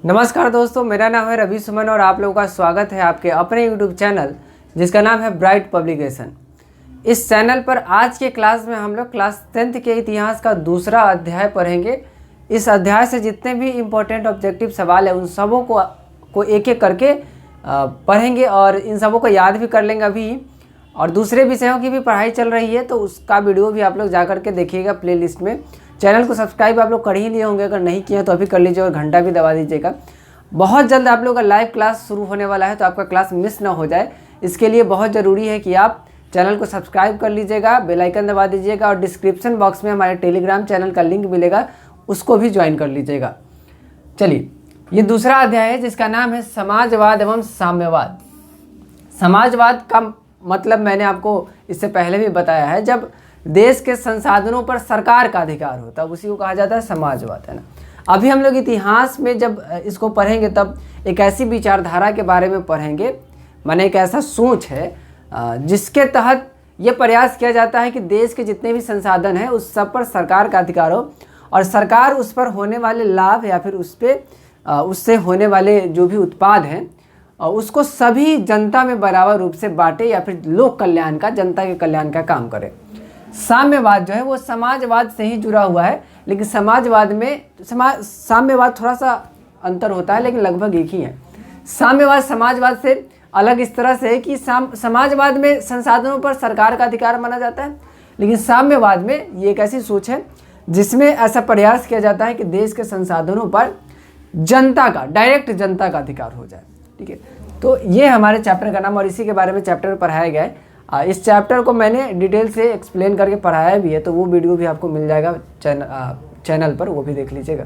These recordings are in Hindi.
नमस्कार दोस्तों, मेरा नाम है रवि सुमन और आप लोगों का स्वागत है आपके अपने यूट्यूब चैनल जिसका नाम है ब्राइट पब्लिकेशन। इस चैनल पर आज के क्लास में हम लोग क्लास 10th के इतिहास का दूसरा अध्याय पढ़ेंगे। इस अध्याय से जितने भी इम्पोर्टेंट ऑब्जेक्टिव सवाल है उन सबों को एक एक करके पढ़ेंगे और इन सबों को याद भी कर लेंगे अभी। और दूसरे विषयों की भी पढ़ाई चल रही है तो उसका वीडियो भी आप लोग जा कर के देखिएगा प्लेलिस्ट में। चैनल को सब्सक्राइब आप लोग कर ही लिए होंगे, अगर नहीं किए तो अभी कर लीजिए और घंटा भी दबा दीजिएगा। बहुत जल्द आप लोगों का लाइव क्लास शुरू होने वाला है तो आपका क्लास मिस ना हो जाए, इसके लिए बहुत ज़रूरी है कि आप चैनल को सब्सक्राइब कर लीजिएगा, बेल आइकन दबा दीजिएगा और डिस्क्रिप्शन बॉक्स में हमारे टेलीग्राम चैनल का लिंक मिलेगा, उसको भी ज्वाइन कर लीजिएगा। चलिए, ये दूसरा अध्याय है जिसका नाम है समाजवाद एवं साम्यवाद। समाजवाद का मतलब मैंने आपको इससे पहले भी बताया है, जब देश के संसाधनों पर सरकार का अधिकार होता है उसी को कहा जाता है समाजवाद, है ना। अभी हम लोग इतिहास में जब इसको पढ़ेंगे तब एक ऐसी विचारधारा के बारे में पढ़ेंगे, माने एक ऐसा सोच है जिसके तहत ये प्रयास किया जाता है कि देश के जितने भी संसाधन हैं उस सब पर सरकार का अधिकार हो और सरकार उस पर होने वाले लाभ या फिर उससे होने वाले जो भी उत्पाद हैं उसको सभी जनता में बराबर रूप से बांटे या फिर लोक कल्याण का, जनता के कल्याण का काम करे। साम्यवाद जो है वो समाजवाद से ही जुड़ा हुआ है, लेकिन समाजवाद में साम्यवाद थोड़ा सा अंतर होता है लेकिन लगभग एक ही है। साम्यवाद समाजवाद से अलग इस तरह से है कि समाजवाद में संसाधनों पर सरकार का अधिकार माना जाता है, लेकिन साम्यवाद में ये एक ऐसी सोच है जिसमें ऐसा प्रयास किया जाता है कि देश के संसाधनों पर जनता का, डायरेक्ट जनता का अधिकार हो जाए। ठीक है, तो ये हमारे चैप्टर का नाम और इसी के बारे में चैप्टर में पढ़ाया गया है। इस चैप्टर को मैंने डिटेल से एक्सप्लेन करके पढ़ाया भी है, तो वो वीडियो भी आपको मिल जाएगा चैनल पर, वो भी देख लीजिएगा।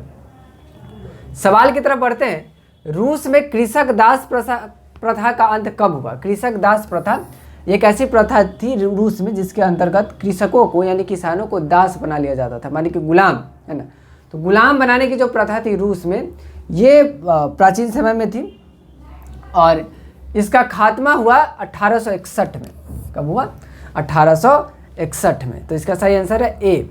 सवाल की तरफ बढ़ते हैं। रूस में कृषक दास प्रथा का अंत कब हुआ? कृषक दास प्रथा एक ऐसी प्रथा थी रूस में जिसके अंतर्गत कृषकों को यानी किसानों को दास बना लिया जाता था, मानी कि गुलाम, है ना। तो गुलाम बनाने की जो प्रथा थी रूस में, ये प्राचीन समय में थी और इसका खात्मा हुआ 1861 में। कब हुआ? 1861 में। तो इसका सही आंसर है ए।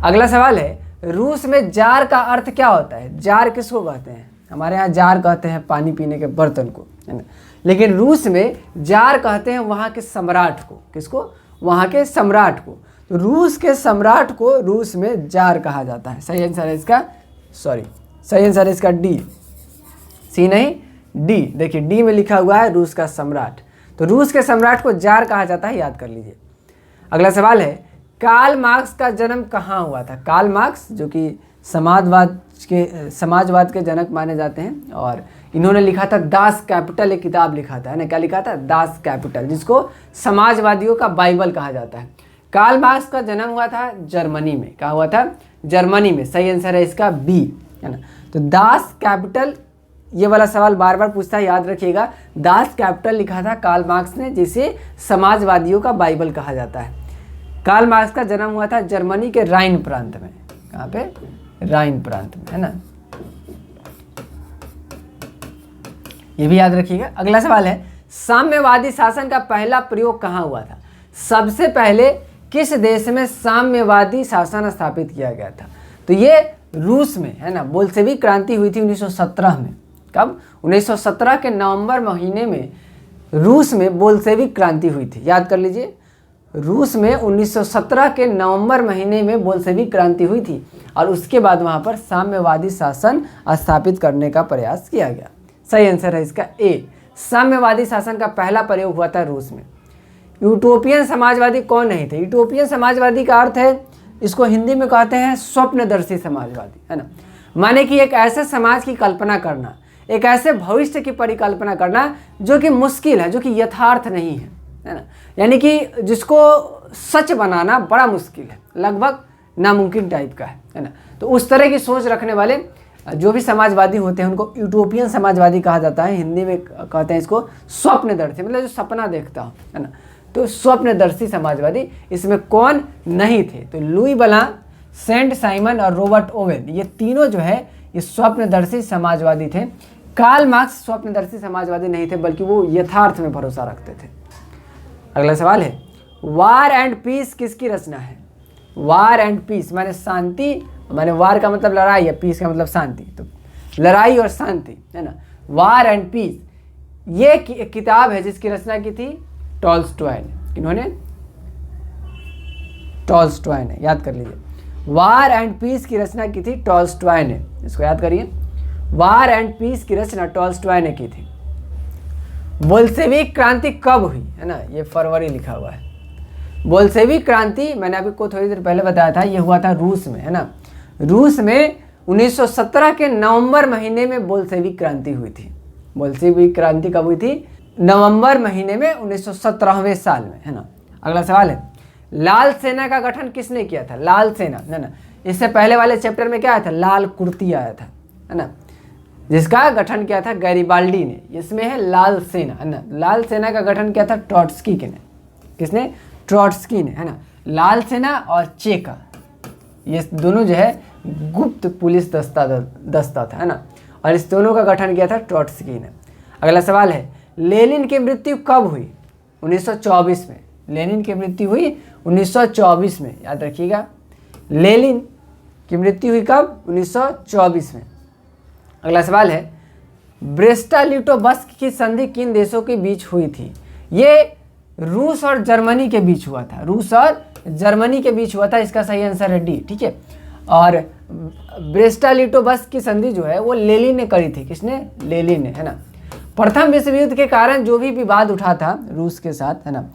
अगला सवाल है, रूस में जार का अर्थ क्या होता है? जार किसको कहते हैं? हमारे यहाँ जार कहते हैं पानी पीने के बर्तन को, है ना, लेकिन रूस में जार कहते हैं वहाँ के सम्राट को। किसको? वहाँ के सम्राट को। तो रूस के सम्राट को रूस में जार कहा जाता है। सही आंसर है इसका, सही आंसर है इसका डी, सी नहीं डी। देखिए डी में लिखा हुआ है रूस का सम्राट, तो रूस के सम्राट को जार कहा जाता है, याद कर लीजिए। अगला सवाल है, कार्ल मार्क्स का जन्म कहाँ हुआ था? कार्ल मार्क्स जो कि समाजवाद के जनक माने जाते हैं और इन्होंने लिखा था दास कैपिटल, एक किताब लिखा था, है ना। क्या लिखा था? दास कैपिटल, जिसको समाजवादियों का बाइबल कहा जाता है। कार्ल मार्क्स का जन्म हुआ था जर्मनी में। कहाँ हुआ था? जर्मनी में। सही आंसर है इसका बी, है ना। तो दास कैपिटल, ये वाला सवाल बार बार पूछता है, याद रखिएगा। दास कैपिटल लिखा था कार्ल मार्क्स ने, जिसे समाजवादियों का बाइबल कहा जाता है। कार्ल मार्क्स का जन्म हुआ था जर्मनी के राइन प्रांत में। कहाँ पे? राइन प्रांत में, है ना। ये भी याद रखिएगा। अगला सवाल है, साम्यवादी शासन का पहला प्रयोग कहाँ हुआ था? सबसे पहले किस देश में साम्यवादी शासन स्थापित किया गया था? तो ये रूस में, है ना। बोल्शेविक क्रांति हुई थी 1917 में। कब? 1917 के नवंबर महीने में रूस में बोल्शेविक क्रांति हुई थी, याद कर लीजिए। रूस में 1917 के नवंबर महीने में बोल्शेविक क्रांति हुई थी और उसके बाद वहाँ पर साम्यवादी शासन स्थापित करने का प्रयास किया गया। सही आंसर है इसका ए। साम्यवादी शासन का पहला प्रयोग हुआ था रूस में। यूटोपियन समाजवादी कौन नहीं थे? यूटोपियन समाजवादी का अर्थ है, इसको हिंदी में कहते हैं स्वप्नदर्शी समाजवादी, है ना। माने कि एक ऐसे समाज की कल्पना करना, एक ऐसे भविष्य की परिकल्पना करना जो कि मुश्किल है, जो कि यथार्थ नहीं है ना। यानी कि जिसको सच बनाना बड़ा मुश्किल है, लगभग नामुमकिन टाइप का है ना। तो उस तरह की सोच रखने वाले जो भी समाजवादी होते हैं उनको यूटोपियन समाजवादी कहा जाता है। हिंदी में कहते हैं इसको स्वप्नदर्शी, मतलब जो सपना देखता हो, है ना। तो स्वप्नदर्शी समाजवादी इसमें कौन नहीं थे? तो लुई ब्लां, सेंट साइमन और रॉबर्ट ओवेन, ये तीनों जो है ये स्वप्नदर्शी समाजवादी थे। कार्ल मार्क्स स्वप्नदर्शी समाजवादी नहीं थे, बल्कि वो यथार्थ में भरोसा रखते थे। अगला सवाल है, वार एंड पीस किसकी रचना है? वार एंड पीस माने शांति, माने वार का मतलब लड़ाई है, पीस का मतलब शांति। तो लड़ाई और शांति, है ना, वार एंड पीस। ये किताब है जिसकी रचना की थी टॉल्स्टॉय ने। किन्होंने? टॉल्स्टॉय ने, याद कर लीजिए। वार एंड पीस की रचना की थी टॉल्स्टॉय ने, इसको याद करिए। वार एंड पीस की रचना टॉल्स्टॉय ने की थी। बोल्शेविक क्रांति कब हुई, है ना, ये फरवरी लिखा हुआ है। बोल्शेविक क्रांति मैंने आपको थोड़ी देर पहले बताया था, ये हुआ था रूस में, है ना। रूस में 1917 के नवंबर महीने में बोल्शेविक क्रांति हुई थी। बोल्शेविक क्रांति कब हुई थी? नवंबर महीने में 1917वें साल में, है ना। अगला सवाल है, लाल सेना का गठन किसने किया था? लाल सेना, है ना। इससे पहले वाले चैप्टर में क्या आया था? लाल कुर्ती आया था, है ना, जिसका गठन किया था गैरिबाल्डी ने। इसमें है लाल सेना, है ना। लाल सेना का गठन किया था ट्रॉट्स्की ने। किसने? ट्रॉट्स्की ने, है ना। लाल सेना और चेका, ये दोनों जो है गुप्त पुलिस दस्ता था, है ना, और इस दोनों का गठन किया था ट्रॉट्स्की ने। अगला सवाल है, लेनिन की मृत्यु कब हुई? 1924 में। लेनिन की मृत्यु हुई 1924 में, याद रखिएगा। लेनिन की मृत्यु हुई कब? 1924 में। अगला सवाल है, ब्रेस्टा-लिटोव्स्क की संधि किन देशों के बीच हुई थी? ये रूस और जर्मनी के बीच हुआ था। रूस और जर्मनी के बीच हुआ था, इसका सही आंसर है डी, ठीक है। और ब्रेस्टा-लिटोव्स्क की संधि जो है वो लेनिन ने करी थी। किसने? लेनिन ने, है ना। प्रथम विश्व युद्ध के कारण जो भी विवाद उठा था रूस के साथ, है ना,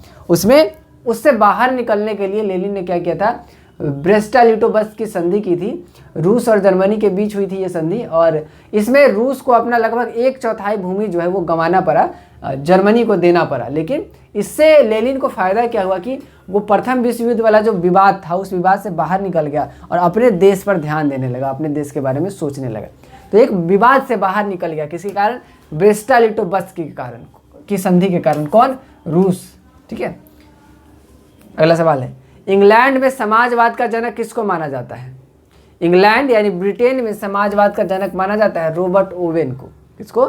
उससे बाहर निकलने के लिए लेनिन ने क्या किया था? ब्रेस्टा-लिटोव्स्क की संधि की थी। रूस और जर्मनी के बीच हुई थी ये संधि, और इसमें रूस को अपना लगभग 1/4 भूमि जो है वो गंवाना पड़ा, जर्मनी को देना पड़ा। लेकिन इससे लेनिन को फ़ायदा क्या हुआ कि वो प्रथम विश्व युद्ध वाला जो विवाद था उस विवाद से बाहर निकल गया और अपने देश पर ध्यान देने लगा, अपने देश के बारे में सोचने लगा। तो एक विवाद से बाहर निकल गया, किसके कारण? ब्रेस्टा-लिटोव्स्क के कारण, की संधि के कारण। कौन? रूस, ठीक है। अगला सवाल है, इंग्लैंड में समाजवाद का जनक किसको माना जाता है? इंग्लैंड यानी ब्रिटेन में समाजवाद का जनक माना जाता है रॉबर्ट ओवेन को। किसको?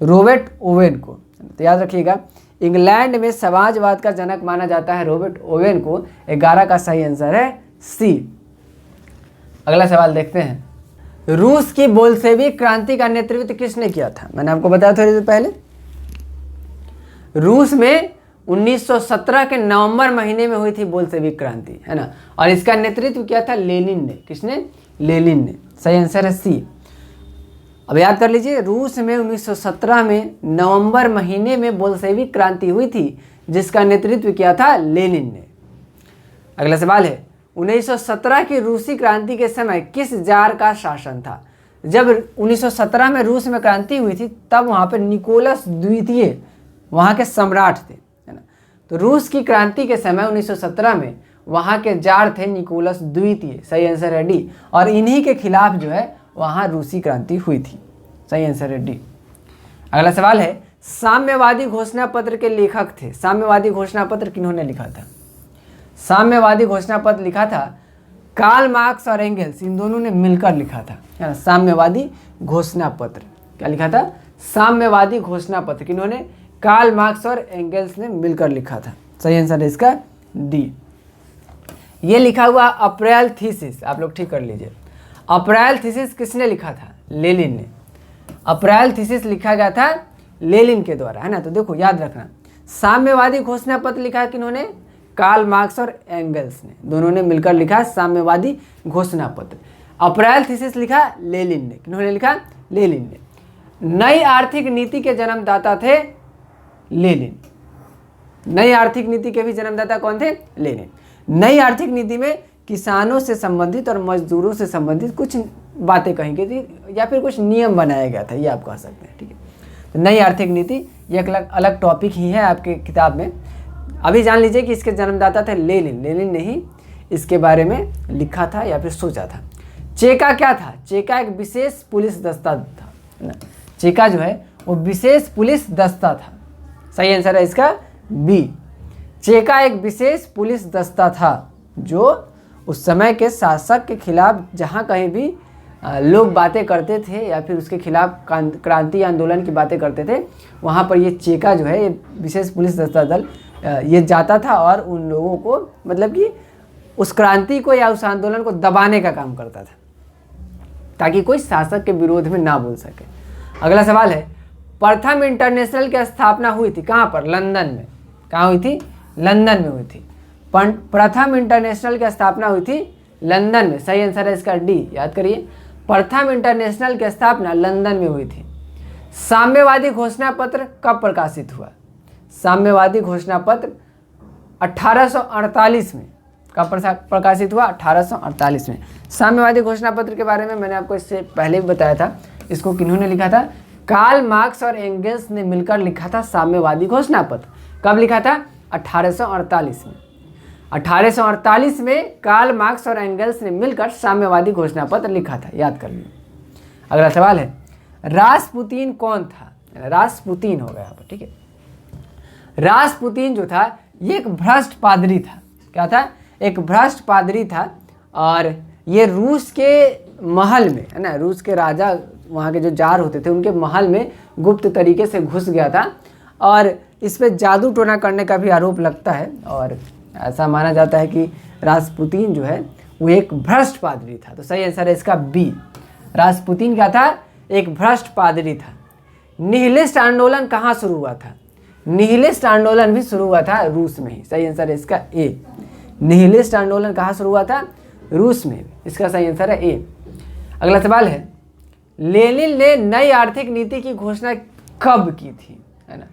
रॉबर्ट ओवेन को। तो याद रखिएगा, इंग्लैंड में समाजवाद का जनक माना जाता है रॉबर्ट ओवेन को। 11 का सही आंसर है सी। अगला सवाल देखते हैं, रूस की बोल्शेविक क्रांति का नेतृत्व किसने किया था? मैंने आपको बताया थोड़ी देर पहले। रूस में 1917 के नवंबर महीने में हुई थी बोल्शेविक क्रांति, है ना, और इसका नेतृत्व किया था लेनिन ने। किसने? लेनिन ने। सही आंसर है सी। अब याद कर लीजिए, रूस में 1917 में नवंबर महीने में बोल्शेविक क्रांति हुई थी, जिसका नेतृत्व किया था लेनिन ने। अगला सवाल है, 1917 की रूसी क्रांति के समय किस जार का शासन था? जब 1917 में रूस में क्रांति हुई थी तब वहाँ पर निकोलस द्वितीय वहाँ के सम्राट थे, है ना। तो रूस की क्रांति के समय 1917 में वहाँ के जार थे निकोलस द्वितीय। सही आंसर है डी। और इन्हीं के खिलाफ जो है वहाँ रूसी क्रांति हुई थी। सही आंसर है डी। अगला सवाल है, साम्यवादी घोषणा पत्र के लेखक थे। साम्यवादी घोषणा पत्र किन्होंने लिखा था? साम्यवादी घोषणा पत्र लिखा था कार्ल मार्क्स और एंगेल्स, इन दोनों ने मिलकर लिखा था, है ना। साम्यवादी घोषणा पत्र क्या लिखा था? साम्यवादी घोषणा पत्र किन्होंने? कार्ल मार्क्स और एंगेल्स ने मिलकर लिखा था। सही आंसर है इसका डी। ये लिखा हुआ अप्रैल थीसिस, आप लोग ठीक कर लीजिए। अप्रैल थीसिस किसने लिखा था? लेनिन ने। अप्रैल थीसिस लिखा गया था लेनिन के द्वारा, है ना। तो देखो याद रखना, साम्यवादी घोषणा पत्र लिखा किन्होंने? कार्ल मार्क्स और एंगल्स ने, दोनों ने मिलकर लिखा साम्यवादी घोषणा पत्र। अप्रैल थीसिस लिखा लेनिन ने। किन्होंने लिखा? लेनिन ने। नई आर्थिक नीति के जन्मदाता थे लेनिन। नई आर्थिक नीति के भी जन्मदाता कौन थे? लेनिन। नई आर्थिक नीति में किसानों से संबंधित और मजदूरों से संबंधित कुछ बातें कही गई थी या फिर कुछ नियम बनाया गया था, ये आप कह सकते हैं, ठीक है। तो नई आर्थिक नीति ये एक अलग टॉपिक ही है आपके किताब में। अभी जान लीजिए कि इसके जन्मदाता थे लेनिन। लेनिन ने ही इसके बारे में लिखा था या फिर सोचा था। चेका क्या था? चेका एक विशेष पुलिस दस्ता था, है ना। चेका जो है वो विशेष पुलिस दस्ता था। सही आंसर है इसका बी। चेका एक विशेष पुलिस दस्ता था जो उस समय के शासक के खिलाफ जहाँ कहीं भी लोग बातें करते थे या फिर उसके खिलाफ क्रांति आंदोलन की बातें करते थे, वहाँ पर ये चेका जो है, ये विशेष पुलिस दस्ता दल ये जाता था और उन लोगों को, मतलब कि उस क्रांति को या उस आंदोलन को दबाने का काम करता था ताकि कोई शासक के विरोध में ना बोल सके। अगला सवाल है, प्रथम इंटरनेशनल की स्थापना हुई थी कहाँ पर? लंदन में। कहाँ हुई थी? लंदन में हुई थी। प्रथम इंटरनेशनल की स्थापना हुई थी लंदन में। सही आंसर है इसका डी, याद करिए। प्रथम इंटरनेशनल की स्थापना लंदन में हुई थी। साम्यवादी घोषणा पत्र कब प्रकाशित हुआ? साम्यवादी घोषणा पत्र 1848 में। कब प्रकाशित हुआ? 1848 में। साम्यवादी घोषणा पत्र के बारे में मैंने आपको इससे पहले भी बताया था। इसको किन्होंने लिखा था? कार्ल मार्क्स और एंगल्स ने मिलकर लिखा था साम्यवादी घोषणा पत्र। कब लिखा था? 1848 में। 1848 में कार्ल मार्क्स और एंगल्स ने मिलकर साम्यवादी घोषणा पत्र लिखा था, याद कर लीजिए। अगला सवाल है, रासपुतीन कौन था? रासपुतीन होगा यहाँ पर, ठीक है। रासपुतीन जो था ये एक भ्रष्ट पादरी था। क्या था? एक भ्रष्ट पादरी था। और ये रूस के महल में, है ना, रूस के राजा, वहाँ के जो जार होते थे, उनके महल में गुप्त तरीके से घुस गया था और इस पर जादू टोना करने का भी आरोप लगता है। और ऐसा माना जाता है कि रासपुतीन जो है वो एक भ्रष्ट पादरी था। तो सही आंसर है इसका बी। रासपुतीन क्या था? एक भ्रष्ट पादरी था। निहिलिस्ट आंदोलन कहाँ शुरू हुआ था? निहिलिस्ट आंदोलन भी शुरू हुआ था रूस में ही। सही आंसर है इसका ए। निहिलिस्ट आंदोलन कहाँ शुरू हुआ था? रूस में। इसका सही आंसर है ए। अगला सवाल है, लेनिन ने नई आर्थिक नीति की घोषणा कब की थी? है ना,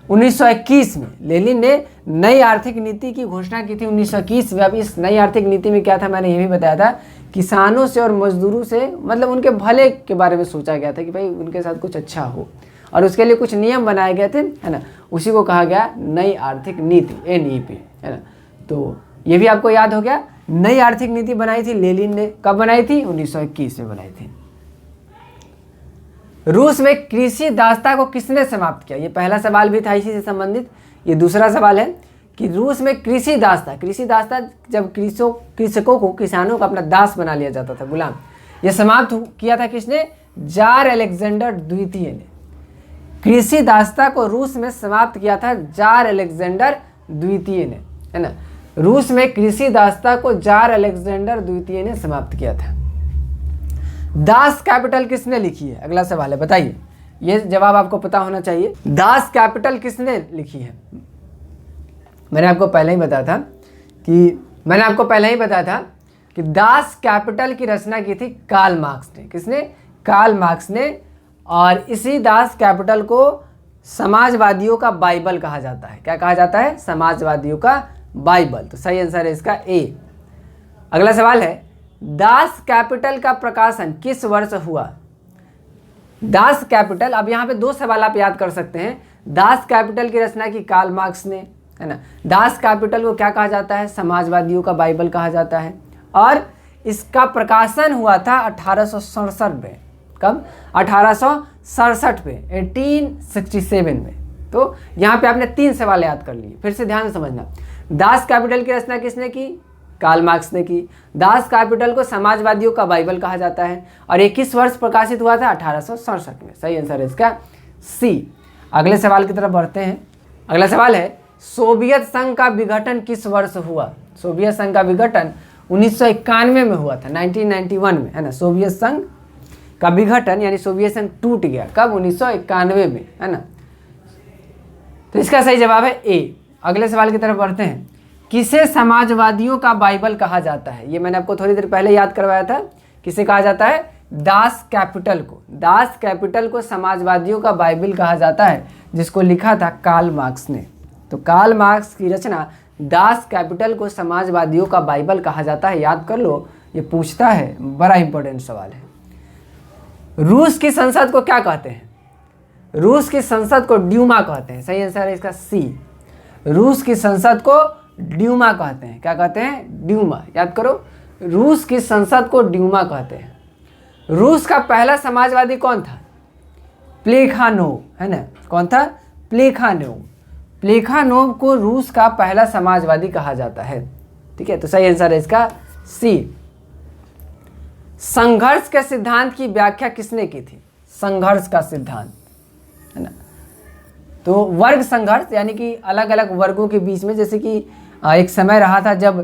1921 में। लेनिन ने नई आर्थिक नीति की घोषणा की थी 1921 में। अब इस नई आर्थिक नीति में क्या था, मैंने ये भी बताया था, किसानों से और मजदूरों से, मतलब उनके भले के बारे में सोचा गया था कि भाई उनके साथ कुछ अच्छा हो, और उसके लिए कुछ नियम बनाए गए थे, है ना। उसी को कहा गया नई आर्थिक नीति, NEP, है ना। तो ये भी आपको याद हो गया। नई आर्थिक नीति बनाई थी लेनिन ने। कब बनाई थी? 1921 में बनाई थी। रूस में कृषि दासता को किसने समाप्त किया? ये पहला सवाल भी था इसी से संबंधित। ये दूसरा सवाल है कि रूस में कृषि दासता जब कृषकों को, किसानों को अपना दास बना लिया जाता था, गुलाम, ये समाप्त किया था किसने? जार अलेक्जेंडर द्वितीय ने। कृषि दासता को रूस में समाप्त किया था जार अलेक्जेंडर द्वितीय ने, है ना। रूस में कृषि दासता को जार अलेक्जेंडर द्वितीय ने समाप्त किया था। दास कैपिटल किसने लिखी है? अगला सवाल है, बताइए। ये जवाब आपको पता होना चाहिए। दास कैपिटल किसने लिखी है? मैंने आपको पहले ही बताया था कि दास कैपिटल की रचना की थी कार्ल मार्क्स ने। किसने? कार्ल मार्क्स ने। और इसी दास कैपिटल को समाजवादियों का बाइबल कहा जाता है। क्या कहा जाता है? समाजवादियों का बाइबल। तो सही आंसर है इसका ए। अगला सवाल है, दास कैपिटल का प्रकाशन किस वर्ष हुआ? दास कैपिटल, अब यहाँ पे दो सवाल आप याद कर सकते हैं। दास कैपिटल की रचना की कार्ल मार्क्स ने, है ना। दास कैपिटल को क्या कहा जाता है? समाजवादियों का बाइबल कहा जाता है। और इसका प्रकाशन हुआ था 1867 में। कब? 1867 में, 1867 में। तो यहाँ पे आपने 3 सवाल याद कर लिए। फिर से ध्यान से समझना। दास कैपिटल की रचना किसने की? कार्ल मार्क्स ने की। दास कैपिटल को समाजवादियों का बाइबल कहा जाता है। और ये किस वर्ष प्रकाशित हुआ था? 1867 में। सही आंसर है इसका सी। अगले सवाल की तरफ बढ़ते हैं। अगला सवाल है, सोवियत संघ का विघटन किस वर्ष हुआ? सोवियत संघ का विघटन 1991 में हुआ था, 1991 में, है ना। सोवियत संघ का विघटन यानी सोवियत संघ टूट गया। कब? 1991 में, है ना। तो इसका सही जवाब है ए। अगले सवाल की तरफ बढ़ते हैं। किसे समाजवादियों का बाइबल कहा जाता है? ये मैंने आपको थोड़ी देर पहले याद करवाया था। किसे कहा जाता है? दास कैपिटल को। दास कैपिटल को समाजवादियों का बाइबल कहा जाता है, जिसको लिखा था कार्ल मार्क्स ने। तो कार्ल मार्क्स की रचना दास कैपिटल को समाजवादियों का बाइबल कहा जाता है। याद कर लो, ये पूछता है, बड़ा इंपॉर्टेंट सवाल है। रूस की संसद को क्या कहते हैं? रूस की संसद को ड्यूमा कहते हैं। सही आंसर है इसका सी। रूस की संसद को ड्यूमा कहते हैं। क्या कहते हैं? ड्यूमा। याद करो, रूस की संसद को ड्यूमा कहते हैं। रूस का पहला समाजवादी कौन था? प्लेखानोव, है ना। कौन था? प्लेखानोव। प्लेखानोव को रूस का पहला समाजवादी कहा जाता है। ठीक है, तो सही आंसर है इसका सी। संघर्ष के सिद्धांत की व्याख्या किसने की थी? संघर्ष का सिद्धांत, है ना। तो वर्ग संघर्ष यानी कि अलग अलग वर्गों के बीच में, जैसे कि एक समय रहा था जब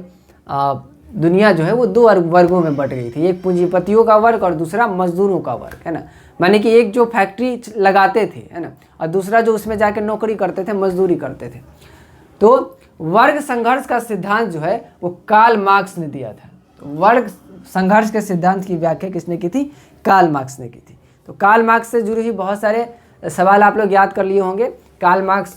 दुनिया जो है वो दो वर्गों में बट गई थी, एक पूंजीपतियों का वर्ग और दूसरा मजदूरों का वर्ग, है ना। माने कि एक जो फैक्ट्री लगाते थे, है ना, और दूसरा जो उसमें जाके नौकरी करते थे, मजदूरी करते थे। तो वर्ग संघर्ष का सिद्धांत जो है वो कार्ल मार्क्स ने दिया था। तो वर्ग संघर्ष के सिद्धांत की व्याख्या किसने की थी? कार्ल मार्क्स ने की थी। तो कार्ल मार्क्स से जुड़ी हुई बहुत सारे सवाल आप लोग याद कर लिए होंगे। कार्ल मार्क्स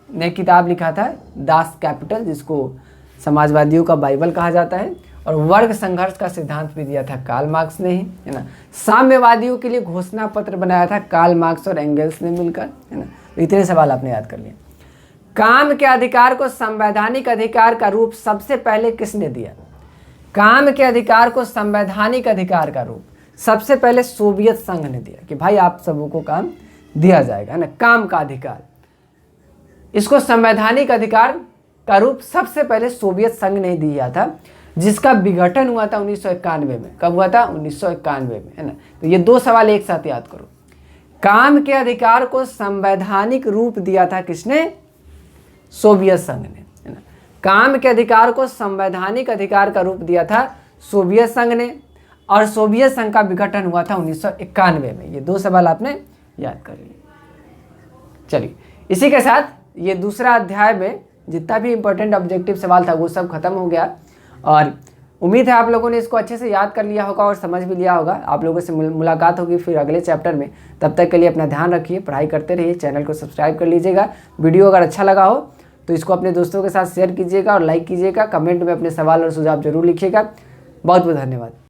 ने किताब लिखा था दास कैपिटल, जिसको समाजवादियों का बाइबल कहा जाता है, और वर्ग संघर्ष का सिद्धांत भी दिया था कार्ल मार्क्स ने ही, है ना। साम्यवादियों के लिए घोषणा पत्र बनाया था कार्ल मार्क्स और एंगल्स ने मिलकर, है ना। तो इतने सवाल आपने याद कर लिए। काम के अधिकार को संवैधानिक अधिकार का रूप सबसे पहले किसने दिया? काम के अधिकार को संवैधानिक अधिकार का रूप सबसे पहले सोवियत संघ ने दिया कि भाई आप सबों को काम दिया जाएगा, है ना। काम का अधिकार, इसको संवैधानिक अधिकार का रूप सबसे पहले सोवियत संघ ने दिया था, जिसका विघटन हुआ था 1991 में। कब हुआ था? 1991 में, है ना। तो ये दो सवाल एक साथ याद करो। काम के अधिकार को संवैधानिक रूप दिया था किसने? सोवियत संघ ने, है ना। काम के अधिकार को संवैधानिक अधिकार का रूप दिया था सोवियत संघ ने, और सोवियत संघ का विघटन हुआ था 1991 में। ये दो सवाल आपने याद कर लिए। चलिए, इसी के साथ ये दूसरा अध्याय में जितना भी इंपॉर्टेंट ऑब्जेक्टिव सवाल था वो सब खत्म हो गया, और उम्मीद है आप लोगों ने इसको अच्छे से याद कर लिया होगा और समझ भी लिया होगा। आप लोगों से मुलाकात होगी फिर अगले चैप्टर में। तब तक के लिए अपना ध्यान रखिए, पढ़ाई करते रहिए, चैनल को सब्सक्राइब कर लीजिएगा। वीडियो अगर अच्छा लगा हो तो इसको अपने दोस्तों के साथ शेयर कीजिएगा और लाइक कीजिएगा। कमेंट में अपने सवाल और सुझाव जरूर लिखिएगा। बहुत बहुत धन्यवाद।